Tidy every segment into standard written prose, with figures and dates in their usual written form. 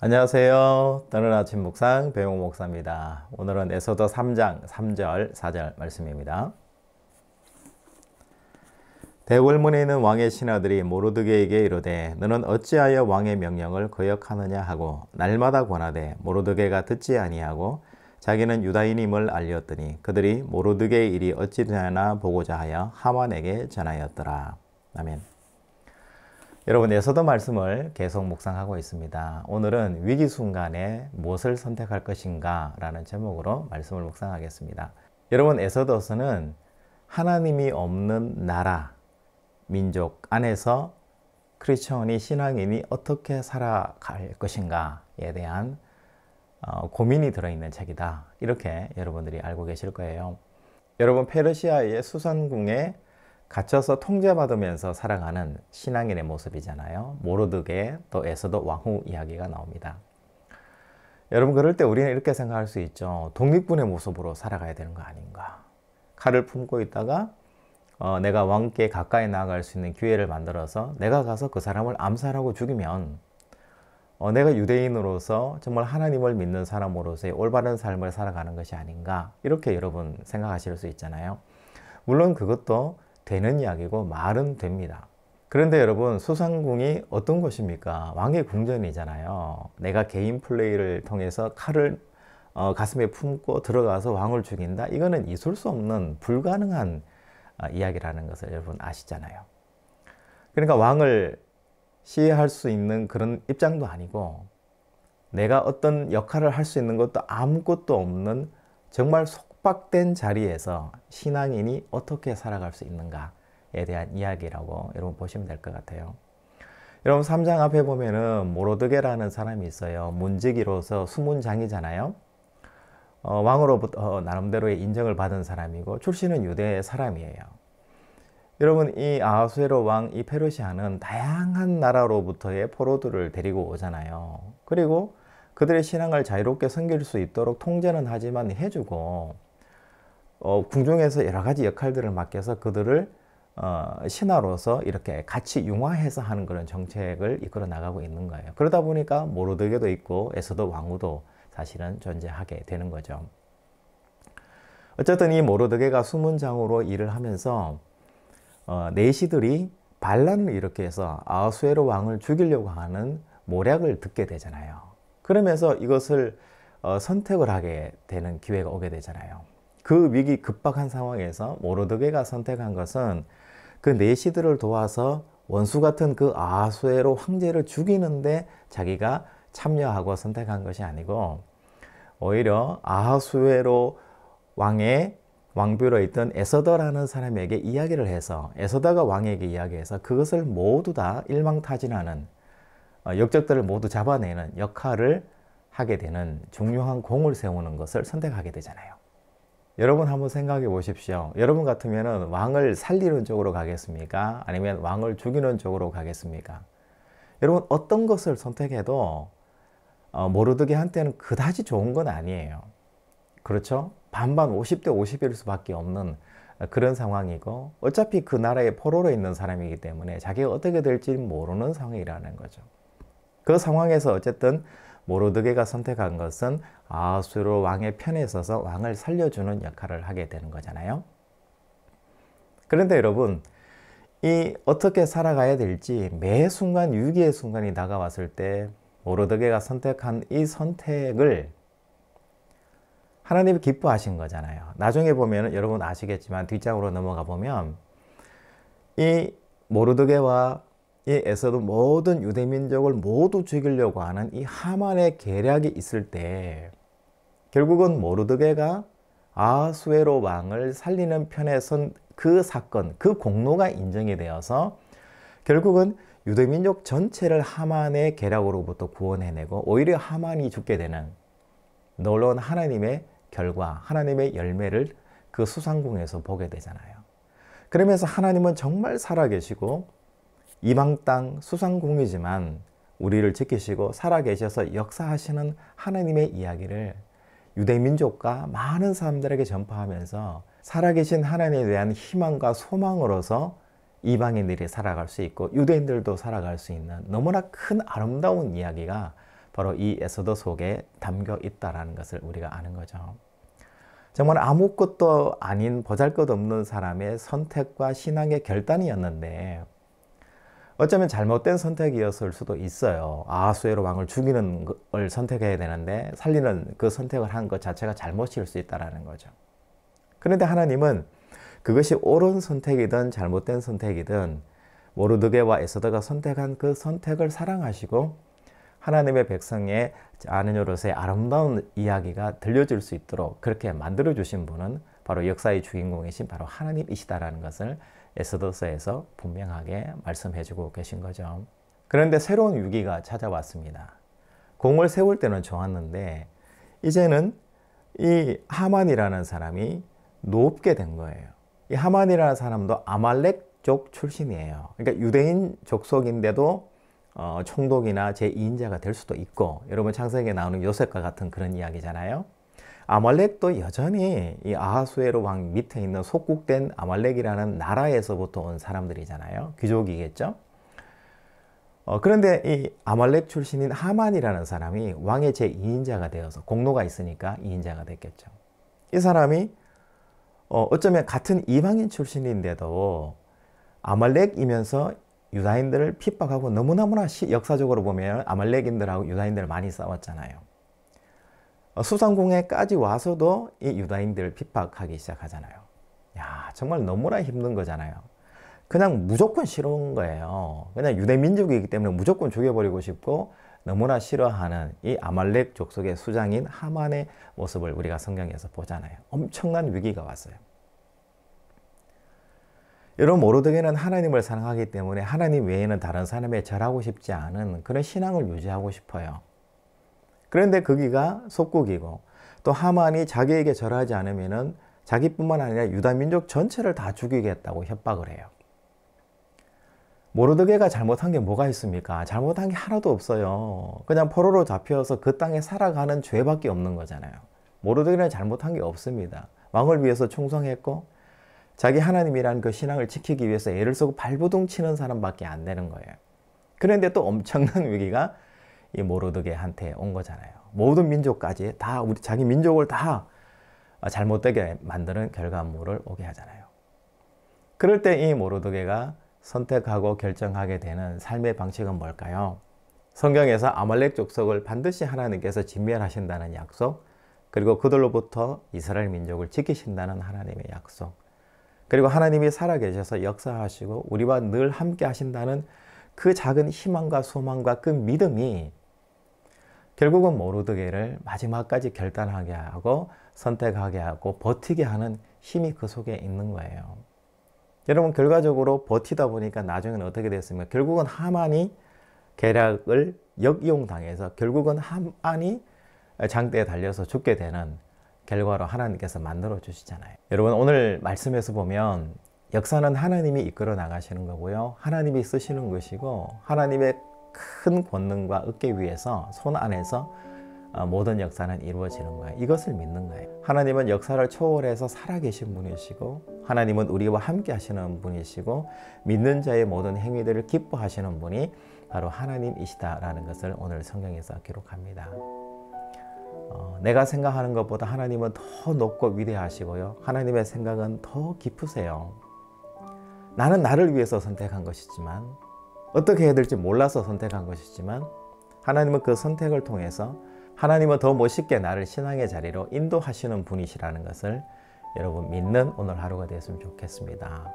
안녕하세요. 떠는 아침 묵상 배용 목사입니다. 오늘은 에스더 3장 3절 4절 말씀입니다. 대궐문에 있는 왕의 신하들이 모르드게에게 이르되 너는 어찌하여 왕의 명령을 거역하느냐 하고 날마다 권하되 모르드게가 듣지 아니하고 자기는 유다인임을 알렸더니 그들이 모르드게의 일이 어찌 되나 보고자 하여 하만에게 전하였더라. 아멘. 여러분, 에스더 말씀을 계속 묵상하고 있습니다. 오늘은 위기 순간에 무엇을 선택할 것인가 라는 제목으로 말씀을 묵상하겠습니다. 여러분, 에스더서는 하나님이 없는 나라, 민족 안에서 크리스천이 신앙인이 어떻게 살아갈 것인가에 대한 고민이 들어있는 책이다. 이렇게 여러분들이 알고 계실 거예요. 여러분, 페르시아의 수산궁에 갇혀서 통제받으면서 살아가는 신앙인의 모습이잖아요. 모르드게 또 에스더 왕후 이야기가 나옵니다. 여러분, 그럴 때 우리는 이렇게 생각할 수 있죠. 독립군의 모습으로 살아가야 되는 거 아닌가. 칼을 품고 있다가 내가 왕께 가까이 나아갈 수 있는 기회를 만들어서 내가 가서 그 사람을 암살하고 죽이면 내가 유대인으로서 정말 하나님을 믿는 사람으로서의 올바른 삶을 살아가는 것이 아닌가. 이렇게 여러분 생각하실 수 있잖아요. 물론 그것도 되는 이야기고 말은 됩니다. 그런데 여러분, 수산궁이 어떤 곳입니까? 왕의 궁전이잖아요. 내가 개인 플레이를 통해서 칼을 가슴에 품고 들어가서 왕을 죽인다? 이거는 있을 수 없는 불가능한 이야기라는 것을 여러분 아시잖아요. 그러니까 왕을 시해할 수 있는 그런 입장도 아니고 내가 어떤 역할을 할 수 있는 것도 아무것도 없는 정말 속박된 자리에서 신앙인이 어떻게 살아갈 수 있는가에 대한 이야기라고 여러분 보시면 될 것 같아요. 여러분, 3장 앞에 보면은 모르드게라는 사람이 있어요. 문지기로서 수문장이잖아요. 왕으로부터 나름대로의 인정을 받은 사람이고 출신은 유대 사람이에요. 여러분, 이 아하수에로 왕 이 페르시아는 다양한 나라로부터의 포로들을 데리고 오잖아요. 그리고 그들의 신앙을 자유롭게 섬길 수 있도록 통제는 하지만 해주고 궁중에서 여러 가지 역할들을 맡겨서 그들을 신하로서 이렇게 같이 융화해서 하는 그런 정책을 이끌어 나가고 있는 거예요. 그러다 보니까 모르드게도 있고 에스더 왕후도 사실은 존재하게 되는 거죠. 어쨌든 이 모르드게가 수문장으로 일을 하면서 내시들이 반란을 일으켜서 아하수에로 왕을 죽이려고 하는 모략을 듣게 되잖아요. 그러면서 이것을 선택을 하게 되는 기회가 오게 되잖아요. 그 위기 급박한 상황에서 모르드게가 선택한 것은 그 내시들을 도와서 원수 같은 그 아하수에로 황제를 죽이는데 자기가 참여하고 선택한 것이 아니고 오히려 아하수에로 왕의 왕비로 있던 에스더라는 사람에게 이야기를 해서 에스더가 왕에게 이야기해서 그것을 모두 다 일망타진하는 역적들을 모두 잡아내는 역할을 하게 되는 중요한 공을 세우는 것을 선택하게 되잖아요. 여러분 한번 생각해 보십시오. 여러분 같으면 왕을 살리는 쪽으로 가겠습니까? 아니면 왕을 죽이는 쪽으로 가겠습니까? 여러분, 어떤 것을 선택해도 모르드게한테는 그다지 좋은 건 아니에요. 그렇죠? 반반 50대 50일 수밖에 없는 그런 상황이고 어차피 그 나라에 포로로 있는 사람이기 때문에 자기가 어떻게 될지 모르는 상황이라는 거죠. 그 상황에서 어쨌든 모르드게가 선택한 것은 아하수에로 왕의 편에 서서 왕을 살려주는 역할을 하게 되는 거잖아요. 그런데 여러분, 이 어떻게 살아가야 될지 매 순간 위기의 순간이 다가왔을 때 모르드게가 선택한 이 선택을 하나님이 기뻐하신 거잖아요. 나중에 보면 여러분 아시겠지만 뒷장으로 넘어가 보면 이 모르드게와 이 에스더 모든 유대민족을 모두 죽이려고 하는 이 하만의 계략이 있을 때 결국은 모르드게가 아하수에로 왕을 살리는 편에 선 그 사건, 그 공로가 인정이 되어서 결국은 유대민족 전체를 하만의 계략으로부터 구원해내고 오히려 하만이 죽게 되는 놀라운 하나님의 결과, 하나님의 열매를 그 수산궁에서 보게 되잖아요. 그러면서 하나님은 정말 살아계시고 이방 땅 수산궁이지만 우리를 지키시고 살아계셔서 역사하시는 하나님의 이야기를 유대민족과 많은 사람들에게 전파하면서 살아계신 하나님에 대한 희망과 소망으로서 이방인들이 살아갈 수 있고 유대인들도 살아갈 수 있는 너무나 큰 아름다운 이야기가 바로 이 에스더 속에 담겨 있다라는 것을 우리가 아는 거죠. 정말 아무것도 아닌 보잘것없는 사람의 선택과 신앙의 결단이었는데 어쩌면 잘못된 선택이었을 수도 있어요. 아하수에로 왕을 죽이는 걸 선택해야 되는데 살리는 그 선택을 한 것 자체가 잘못일 수 있다는 거죠. 그런데 하나님은 그것이 옳은 선택이든 잘못된 선택이든 모르드게와 에스더가 선택한 그 선택을 사랑하시고 하나님의 백성의 아는 요롯의 아름다운 이야기가 들려줄 수 있도록 그렇게 만들어 주신 분은 바로 역사의 주인공이신 바로 하나님이시다라는 것을 에스더서에서 분명하게 말씀해 주고 계신 거죠. 그런데 새로운 위기가 찾아왔습니다. 공을 세울 때는 좋았는데 이제는 이 하만이라는 사람이 높게 된 거예요. 이 하만이라는 사람도 아말렉족 출신이에요. 그러니까 유대인 족속인데도 총독이나 제2인자가 될 수도 있고, 여러분 창세기에 나오는 요셉과 같은 그런 이야기잖아요. 아말렉도 여전히 이 아하수에로 왕 밑에 있는 속국된 아말렉이라는 나라에서부터 온 사람들이잖아요. 귀족이겠죠. 그런데 이 아말렉 출신인 하만이라는 사람이 왕의 제2인자가 되어서 공로가 있으니까 2인자가 됐겠죠. 이 사람이 어쩌면 같은 이방인 출신인데도 아말렉이면서 유다인들을 핍박하고 너무너무나 역사적으로 보면 아말렉인들하고 유다인들 많이 싸웠잖아요. 수상궁에까지 와서도 이 유다인들을 핍박하기 시작하잖아요. 야, 정말 너무나 힘든 거잖아요. 그냥 무조건 싫은 거예요. 그냥 유대 민족이기 때문에 무조건 죽여버리고 싶고 너무나 싫어하는 이 아말렉 족속의 수장인 하만의 모습을 우리가 성경에서 보잖아요. 엄청난 위기가 왔어요. 여러분, 모르드게는 하나님을 사랑하기 때문에 하나님 외에는 다른 사람에 절하고 싶지 않은 그런 신앙을 유지하고 싶어요. 그런데 거기가 속국이고 또 하만이 자기에게 절하지 않으면은 자기뿐만 아니라 유다 민족 전체를 다 죽이겠다고 협박을 해요. 모르드게가 잘못한 게 뭐가 있습니까? 잘못한 게 하나도 없어요. 그냥 포로로 잡혀서 그 땅에 살아가는 죄밖에 없는 거잖아요. 모르드게는 잘못한 게 없습니다. 왕을 위해서 충성했고 자기 하나님이라는 그 신앙을 지키기 위해서 애를 쓰고 발버둥 치는 사람밖에 안 되는 거예요. 그런데 또 엄청난 위기가 이 모르드게한테 온 거잖아요. 모든 민족까지 다 자기 민족을 다 잘못되게 만드는 결과물을 오게 하잖아요. 그럴 때 이 모르드게가 선택하고 결정하게 되는 삶의 방식은 뭘까요? 성경에서 아말렉 족속을 반드시 하나님께서 진멸하신다는 약속, 그리고 그들로부터 이스라엘 민족을 지키신다는 하나님의 약속, 그리고 하나님이 살아계셔서 역사하시고 우리와 늘 함께 하신다는 그 작은 희망과 소망과 그 믿음이 결국은 모르드게를 마지막까지 결단하게 하고 선택하게 하고 버티게 하는 힘이 그 속에 있는 거예요. 여러분, 결과적으로 버티다 보니까 나중에는 어떻게 됐습니까? 결국은 하만이 계략을 역이용당해서 결국은 하만이 장대에 달려서 죽게 되는 결과로 하나님께서 만들어 주시잖아요. 여러분, 오늘 말씀에서 보면 역사는 하나님이 이끌어 나가시는 거고요. 하나님이 쓰시는 것이고 하나님의 큰 권능과 어깨 위에서 손 안에서 모든 역사는 이루어지는 거예요. 이것을 믿는 거예요. 하나님은 역사를 초월해서 살아계신 분이시고 하나님은 우리와 함께 하시는 분이시고 믿는 자의 모든 행위들을 기뻐하시는 분이 바로 하나님이시다라는 것을 오늘 성경에서 기록합니다. 내가 생각하는 것보다 하나님은 더 높고 위대하시고요. 하나님의 생각은 더 깊으세요. 나는 나를 위해서 선택한 것이지만 어떻게 해야 될지 몰라서 선택한 것이지만 하나님은 그 선택을 통해서 하나님은 더 멋있게 나를 신앙의 자리로 인도하시는 분이시라는 것을 여러분 믿는 오늘 하루가 되었으면 좋겠습니다.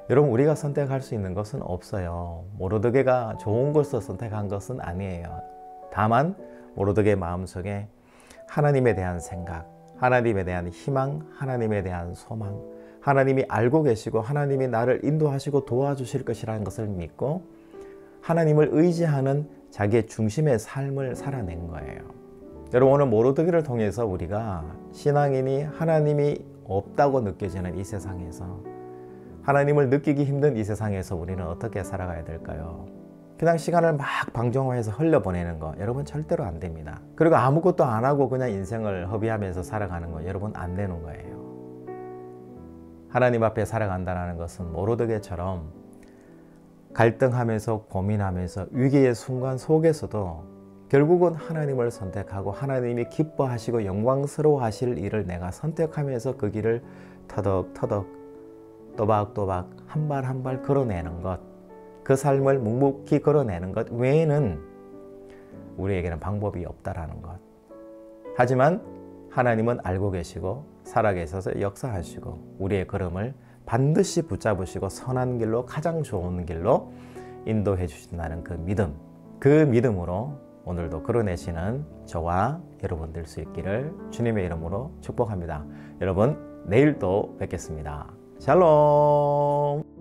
여러분, 우리가 선택할 수 있는 것은 없어요. 모르드게가 좋은 것을 선택한 것은 아니에요. 다만 모르드게 마음속에 하나님에 대한 생각, 하나님에 대한 희망, 하나님에 대한 소망, 하나님이 알고 계시고 하나님이 나를 인도하시고 도와주실 것이라는 것을 믿고 하나님을 의지하는 자기의 중심의 삶을 살아낸 거예요. 여러분, 오늘 모르드게를 통해서 우리가 신앙인이 하나님이 없다고 느껴지는 이 세상에서 하나님을 느끼기 힘든 이 세상에서 우리는 어떻게 살아가야 될까요? 그냥 시간을 막 방종해서 흘려보내는 거 여러분 절대로 안 됩니다. 그리고 아무것도 안 하고 그냥 인생을 허비하면서 살아가는 거 여러분 안 되는 거예요. 하나님 앞에 살아간다는 것은 모르드게처럼 갈등하면서 고민하면서 위기의 순간 속에서도 결국은 하나님을 선택하고 하나님이 기뻐하시고 영광스러워 하실 일을 내가 선택하면서 그 길을 터덕터덕 또박또박 한 발 한 발 걸어내는 것, 그 삶을 묵묵히 걸어내는 것 외에는 우리에게는 방법이 없다라는 것. 하지만 하나님은 알고 계시고 살아계셔서 역사하시고 우리의 걸음을 반드시 붙잡으시고 선한 길로, 가장 좋은 길로 인도해 주신다는 그 믿음, 그 믿음으로 오늘도 걸어내시는 저와 여러분 될 수 있기를 주님의 이름으로 축복합니다. 여러분 내일 또 뵙겠습니다. 샬롬.